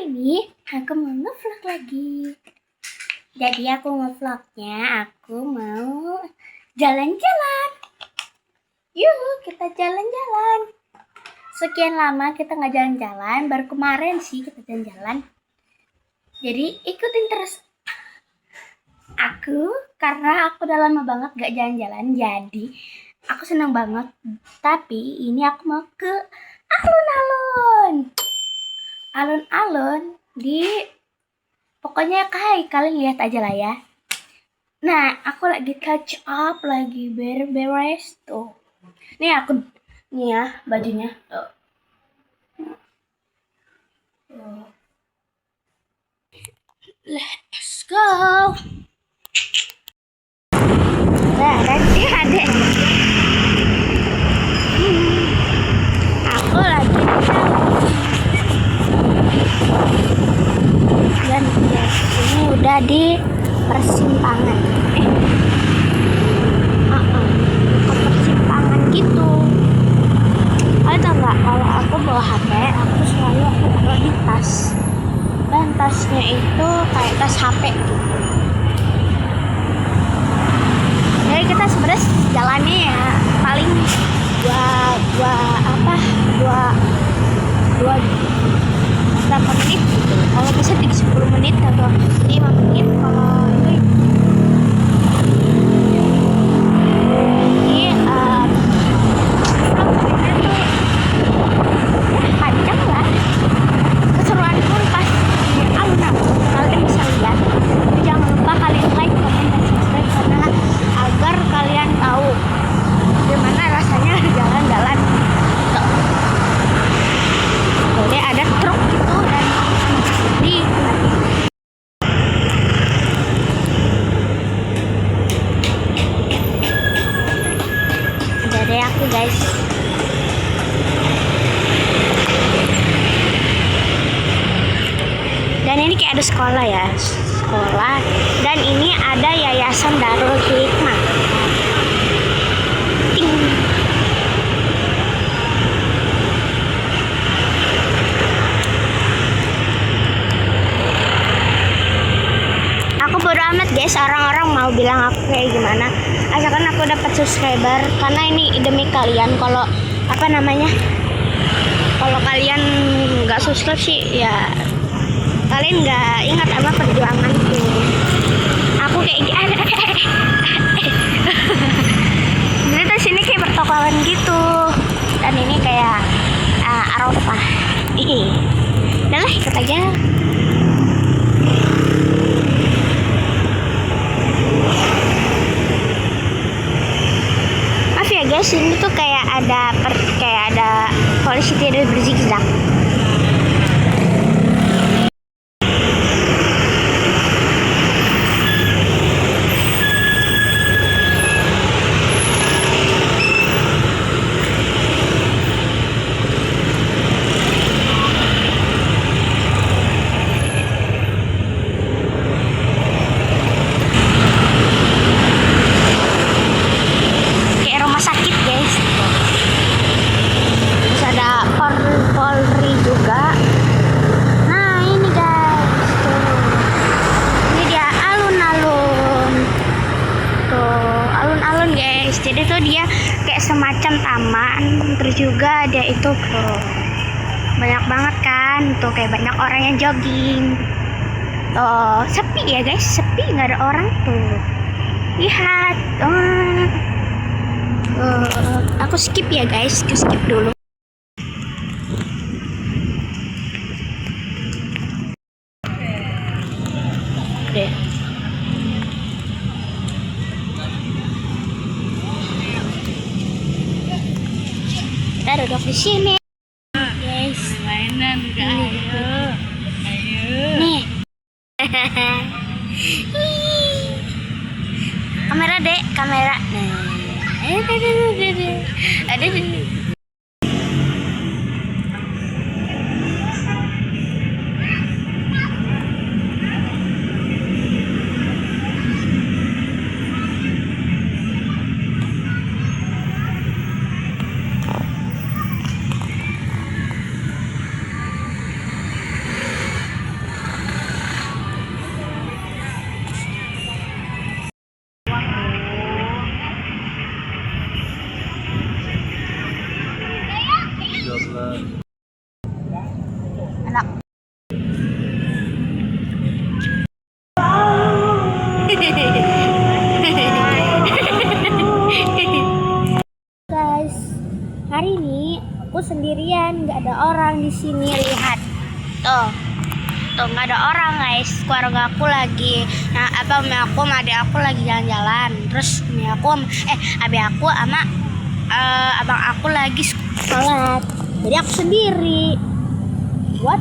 ini aku mau ngevlog lagi. Jadi aku ngevlognya, aku mau jalan-jalan. Yuk kita jalan-jalan. Sekian lama kita nggak jalan-jalan, baru kemarin sih kita jalan-jalan. Jadi ikutin terus aku, karena aku udah lama banget gak jalan-jalan. Jadi aku senang banget. Tapi ini aku mau ke alun-alun. Alun-alun di pokoknya kalian lihat aja lah ya. Nah, aku lagi catch up, lagi beres tuh. Nih ya bajunya tuh. Let's go. Ada aku lagi dan ini udah di persimpangan. Ke persimpangan gitu. Kalian tau nggak, kalau aku bawa HP, aku selalu taruh di tas. Dan tasnya itu kayak tas HP gitu. Jadi kita sebenarnya jalannya ya paling dua berapa menit gitu. Kalau bisa 10 menit atau 5 menit. Kalau ini panjang lah. Keseruan pun pas di alun-alun kalian bisa lihat. Tapi jangan lupa kalian like, comment, dan subscribe karena agar kalian tahu gimana rasanya jalan-jalan. Boleh ada truk gitu dan di jadi aku guys. Dan ini kayak ada sekolah ya, dan ini ada Yayasan Darul Hikmah. Aku bodo amat guys, orang-orang mau bilang aku kayak gimana, asalkan aku dapat subscriber. Karena ini demi kalian. Kalau kalau kalian nggak subscribe sih ya kalian nggak ingat sama perjuangan tuh. Aku kayak jadi terus ini kayak pertokoan gitu, dan ini kayak Arafah. Udah lah, ikut aja. Maaf ya guys, ini tuh kayak ada polisi tidak berzigzag. Polri juga. Nah ini guys tuh, ini dia alun-alun tuh, alun-alun guys. Jadi tuh dia kayak semacam taman, terus juga ada itu tuh banyak banget kan tuh, kayak banyak orang yang jogging tuh. Sepi ya guys, sepi, nggak ada orang tuh. Lihat aku skip ya guys, skip dulu. Kita duduk di sini, guys. Mainan gak? Ayo. Nih. Kamera dek, kamera. Ada. Enak. Guys, hari ini aku sendirian, nggak ada orang di sini. Lihat, tuh nggak ada orang guys. Keluarga aku lagi, nah abang aku sama adik aku lagi jalan-jalan. Terus adik aku sama abang aku lagi sholat. Jadi aku sendiri. What?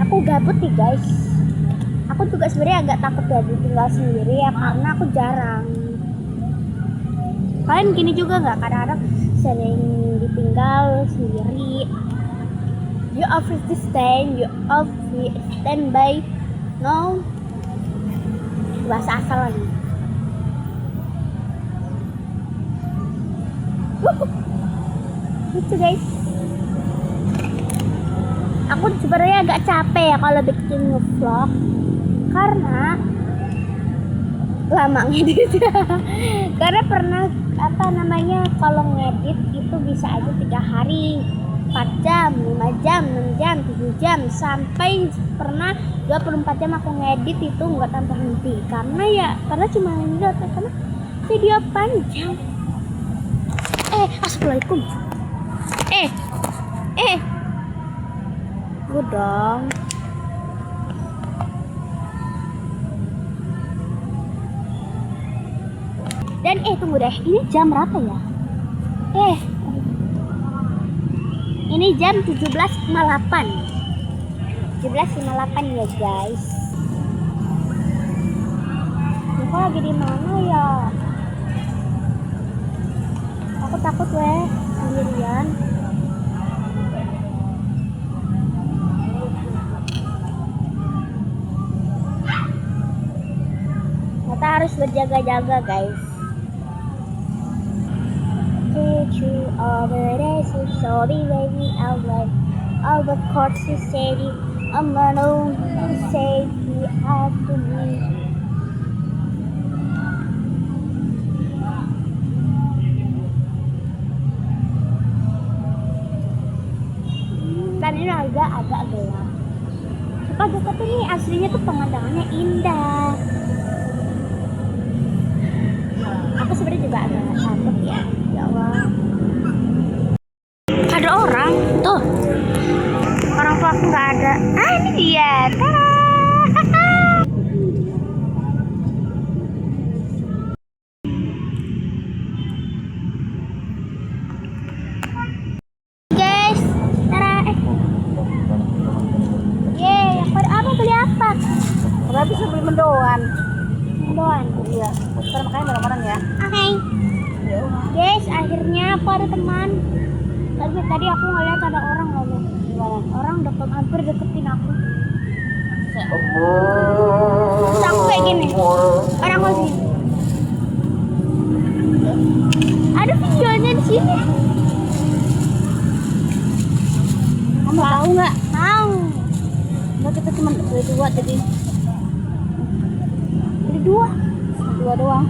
Aku gabut nih guys. Aku juga sebenarnya agak takut ya ditinggal sendiri ya, karena aku jarang. Kalian gini juga nggak, kadang-kadang sering ditinggal sendiri? You always stand, you always stand by. No, bahasa asal lagi. Lucu guys. Aku sebenarnya agak capek ya kalau bikin vlog, karena lama ngedit. Karena pernah kalau ngedit itu bisa aja 3 hari, 4 jam, 5 jam, 6 jam, 7 jam, sampai pernah 24 jam aku ngedit itu nggak tanpa henti. Karena cuma ngedit, karena video panjang. Assalamualaikum. Gue dong. Dan tunggu deh, ini jam berapa ya? Ini jam 17.58. 17.58 ya guys. Aku lagi di mana ya? Aku takut sendirian. Kita harus berjaga-jaga guys. You over there, so sorry, baby. All the courts is steady. I'm gonna say you have to me. Dan ini agak gelap. Suka dekat ini aslinya tuh pemandangannya indah. Aku sebenarnya juga agak takut ya. Ya Allah. Ada orang tuh. Orang tua aku nggak ada. Ini dia. Tada. Guys, tada. Apa beli apa? Udah bisa beli mendoan. Mendoan. Iya. Ntar makanya bareng-bareng ya. Oke. Guys, akhirnya aku ada teman. Tadi aku ngeliat ada orang ngomong. Orang hampir deketin aku. Terus aku kayak gini. Orang ngomong gini. Ada videonya di sini. Kamu tahu nggak? Tahu. Nggak, kita cuma beli 2 jadi. Beli 2. 2 doang.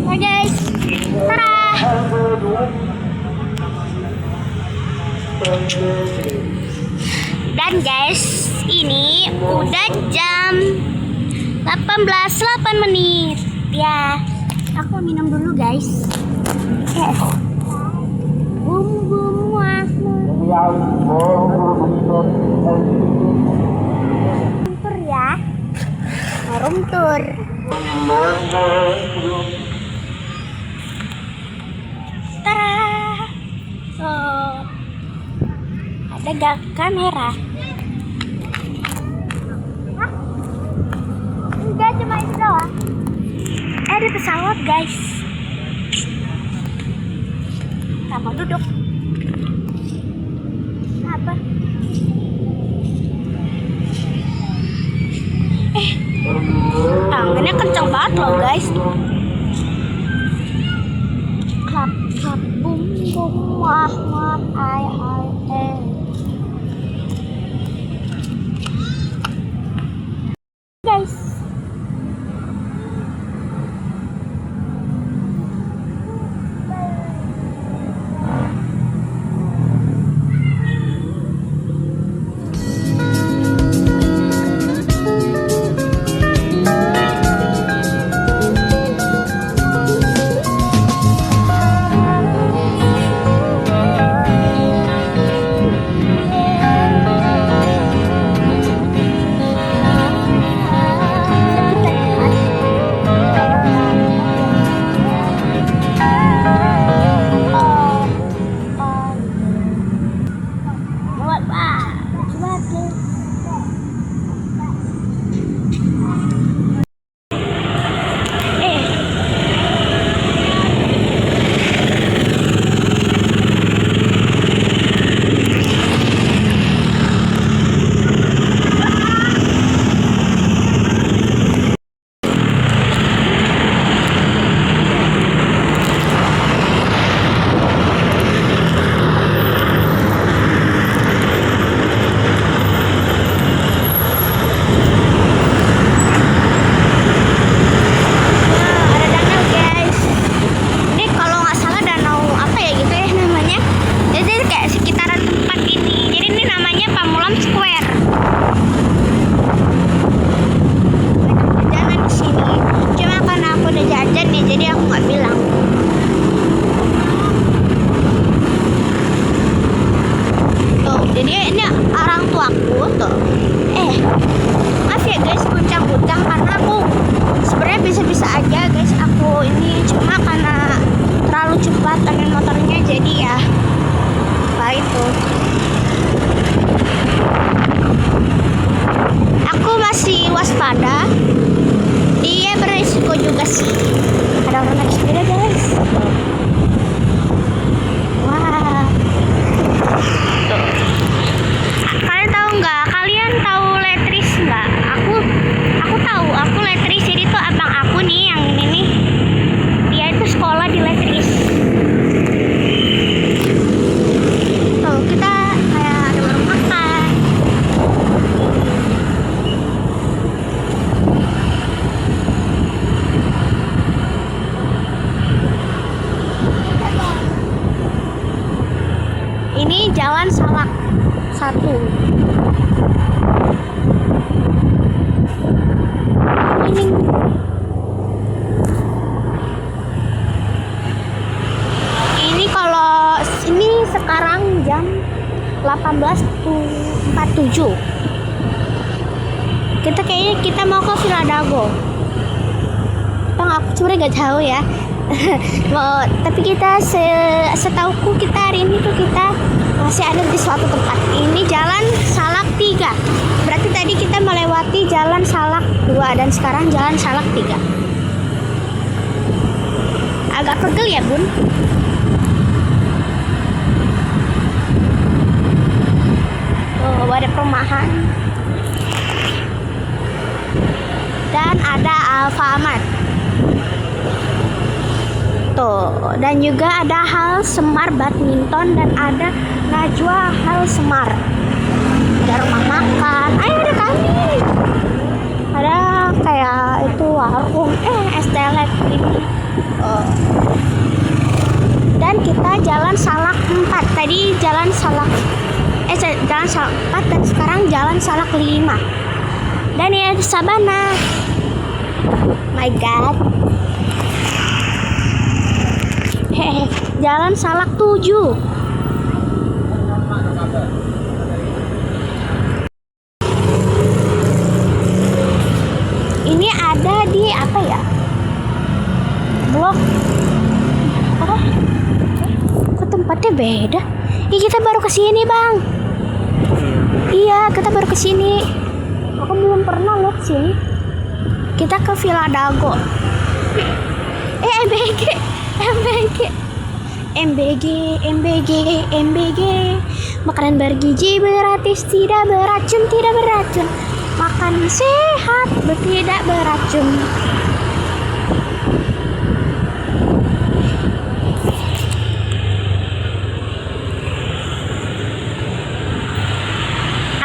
Hai guys, tada. Dan guys, ini udah jam 18.08 menit. Ya, aku minum dulu guys. Bum tur ya, room tour. Tara. Ada kamera. Hah? Enggak, cuma itu doang. Ada pesawat, guys. Kamu duduk. Apa? Tangannya kencang banget loh, guys. Klap klap bum bum wah wah ai ai guys. Waspada, dia berisiko juga sih. Ada orang naik sepeda, guys. Wah, tuh. Kalian tahu nggak? Kalian tahu letris nggak? Aku tahu. Aku letris. Jadi tuh abang aku nih yang ini nih, dia itu sekolah di letris. Tuh kita kayak ada warung makan. Ini Jalan Salak 1. Ini kalau ini sekarang jam 18.47. Kita mau ke Villa Dago. Aku sebenarnya nggak tahu ya. Tapi kita setauku kita hari ini tuh kita masih ada di suatu tempat. Ini Jalan Salak 3. Berarti tadi kita melewati Jalan Salak 2 dan sekarang Jalan Salak 3. Agak pegel ya, Bun. Oh, ada perumahan. Dan ada Alfamart. Tuh, dan juga ada Hal Semar Badminton dan ada Najwa Hal Semar. Ada rumah makan. Ayo ada kami. Ada kayak itu warung es telet ini. Dan kita Jalan Salak 4. Tadi Jalan Salak Jalan Salak 4 dan sekarang Jalan Salak 5. Dan ini ada Sabana. My God. Jalan Salak 7. Ini ada di apa vlog. Oh, kok tempatnya beda? Ih, kita baru kesini bang. Iya, kita baru kesini. Aku belum pernah loh sini. Kita ke Villa Dago. MBG, MBG, MBG, MBG, MBG. Makanan bergizi, gratis, tidak beracun, tidak beracun. Makan sehat, tidak beracun.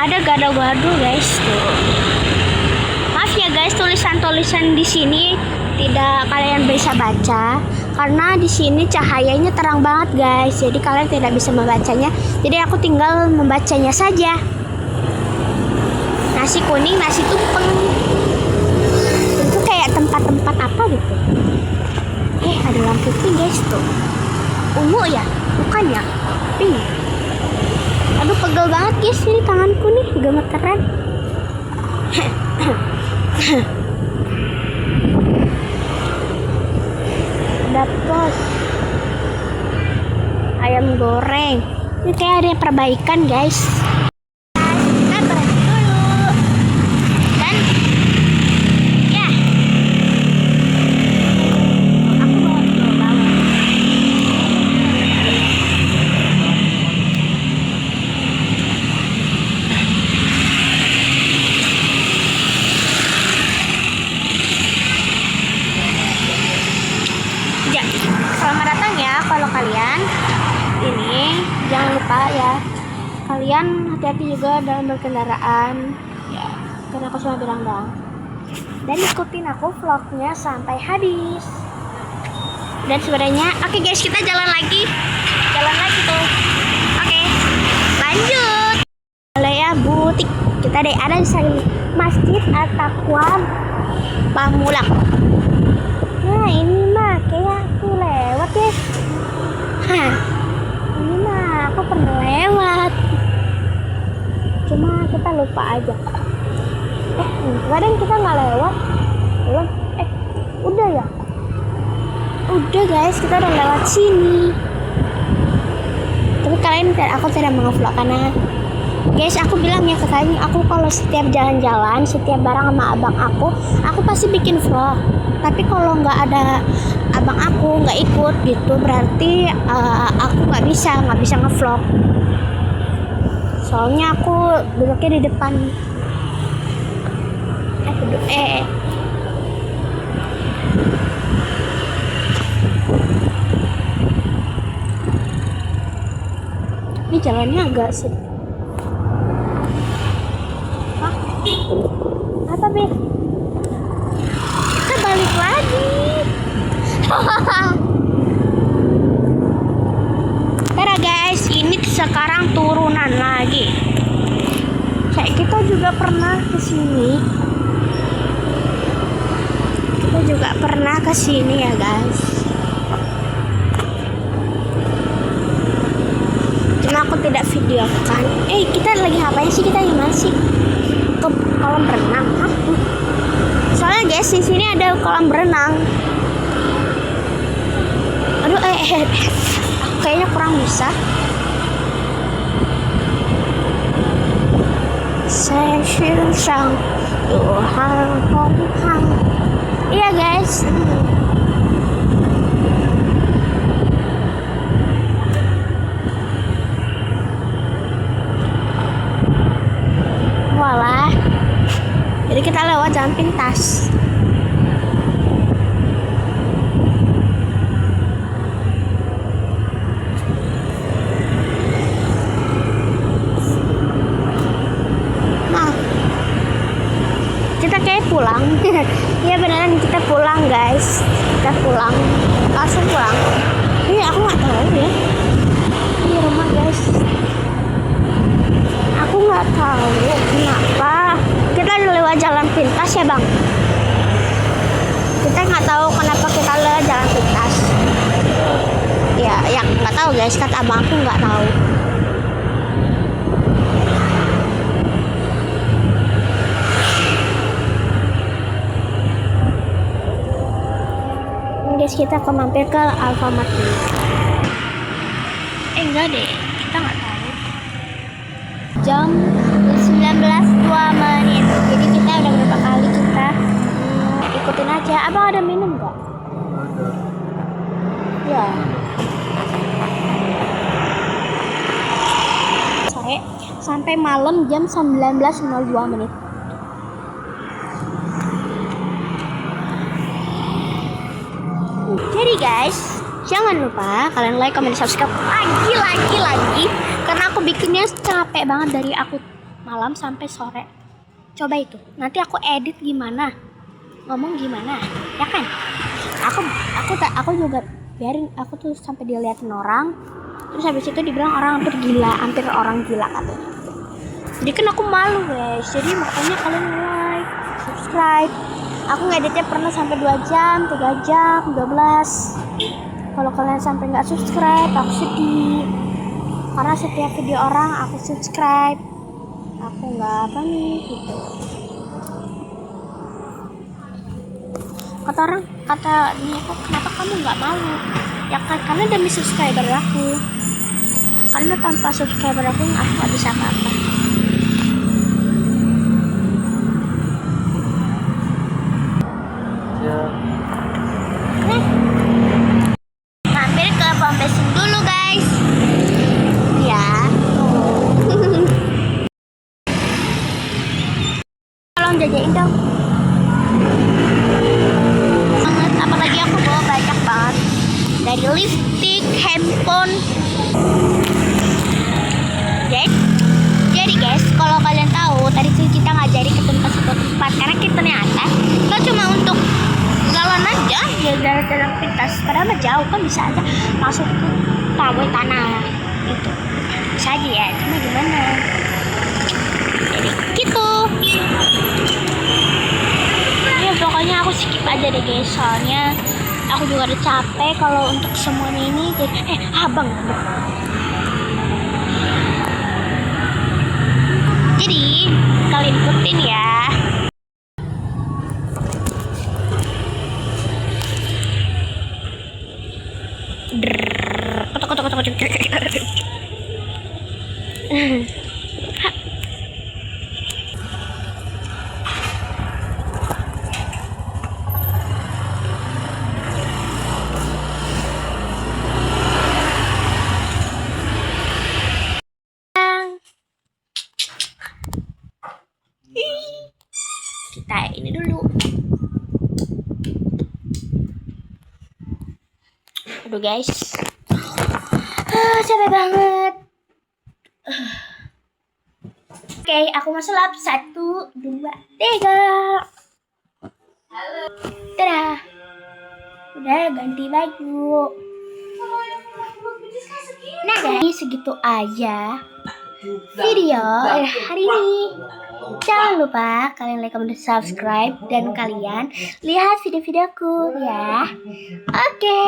Ada gado-gado guys tuh. Maaf ya guys, tulisan-tulisan di sini tidak kalian bisa baca karena di sini cahayanya terang banget guys. Jadi kalian tidak bisa membacanya. Jadi aku tinggal membacanya saja. Nasi kuning, nasi tumpeng. Itu kayak tempat-tempat apa gitu. Ada lampu pink guys tuh. Ungu ya? Bukan ya? Pink. Aduh, pegel banget guys ini tanganku nih, gemeteran. Dapat ayam goreng. Ini kayak ada perbaikan guys. Kita berhenti dulu. Dan ya, aku bawa dulu banget. Ya, selamat datang ya kalau kalian ini jangan lupa ya kalian hati-hati juga dalam berkendaraan ya, karena aku cuma bilang doang. Dan ikutin aku vlognya sampai habis. Dan sebenarnya oke guys, kita jalan lagi tuh. Oke, lanjut. Alea butik kita ada di Masjid At-Taqwa Pamulang. Nah ini mah kayak aku lewat ya. Ini mah aku pernah lewat. Cuma kita lupa aja. Kadang kita nggak lewat. Belum. Udah ya. Udah guys, kita udah lewat sini. Tapi aku tidak mengevlog karena guys, aku bilang ya ke kalian, aku kalau setiap jalan-jalan, setiap bareng sama abang aku pasti bikin vlog. Tapi kalau nggak ada abang aku nggak ikut gitu, berarti aku nggak bisa ngevlog. Soalnya aku duduknya di depan. Ini jalannya agak sih. Hah? Apa Be? Kita balik lagi. Tara guys, ini sekarang turunan lagi. Kayak kita juga pernah kesini. Kita juga pernah kesini ya guys. Cuma aku tidak videokan. Kita lagi ngapain sih? Kita gimana sih? Ke kolam renang. Hah? Soalnya guys, di sini ada kolam renang. Aduh, kayaknya kurang bisa. Saya sang Tuhan Hong. Iya guys. Walah. Jadi kita lewat jalan pintas. Kita kayak pulang. Iya beneran kita pulang guys. Kita pulang. Langsung pulang. Ini aku nggak tahu ya. Ini rumah guys. Aku nggak tahu kenapa kita lewat jalan pintas ya bang. Kita nggak tahu kenapa kita lewat jalan pintas. Ya nggak tahu guys. Kata abang aku nggak tahu. guys, kita akan mampir ke Alfamart dulu. Enggak deh, kita nggak tahu. Jam 19.02. Jadi kita udah berapa kali kita ikutin aja. Abang ada minum nggak? Ada. Ya. Sampai malam jam 19.02. Jadi guys, jangan lupa kalian like, comment, subscribe lagi karena aku bikinnya capek banget dari aku malam sampai sore. Coba itu, nanti aku edit gimana, ngomong gimana, ya kan? Aku juga biarin aku tuh sampai diliatin orang, terus habis itu dibilang hampir orang gila katanya. Jadi kan aku malu guys, jadi makanya kalian like, subscribe. Aku ngeditnya pernah sampai 2 jam, 3 jam, 12. Kalau kalian sampai nggak subscribe, aku sedih. Karena setiap video orang aku subscribe, aku nggak apa nih gitu. Kata nih aku, kenapa kamu nggak malu? Ya kan, karena demi subscriber aku. Karena tanpa subscriber aku nggak bisa apa-apa. Mampir ke pom bensin dulu guys. Ya. Tolong jajain dong. Banget, apalagi aku bawa banyak banget. Dari lipstick, handphone. Jadi guys, kalau kalian tahu tadi sih kita nggak jadi ke tempat karena kita ternyata nggak cuma untuk jalan aja ya, jalan pintas, padahal mah jauh kan, bisa aja masuk ke tanah itu bisa aja ya, cuma gimana jadi gitu ya. Pokoknya aku skip aja deh guys, soalnya aku juga udah capek kalau untuk semuanya ini. Jadi abang jadi kalian ikutin ya. Kita ini dulu. Aduh guys, capek banget. Oke, aku masuk lap 1, 2, 3. Halo. Dadah. Udah ganti baju. Nah guys, segitu aja video hari ini. Jangan lupa kalian like, comment, subscribe, dan kalian lihat video-videoku ya. Oke.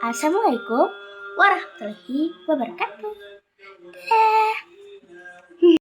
Assalamualaikum warahmatullahi wabarakatuh. Dadah.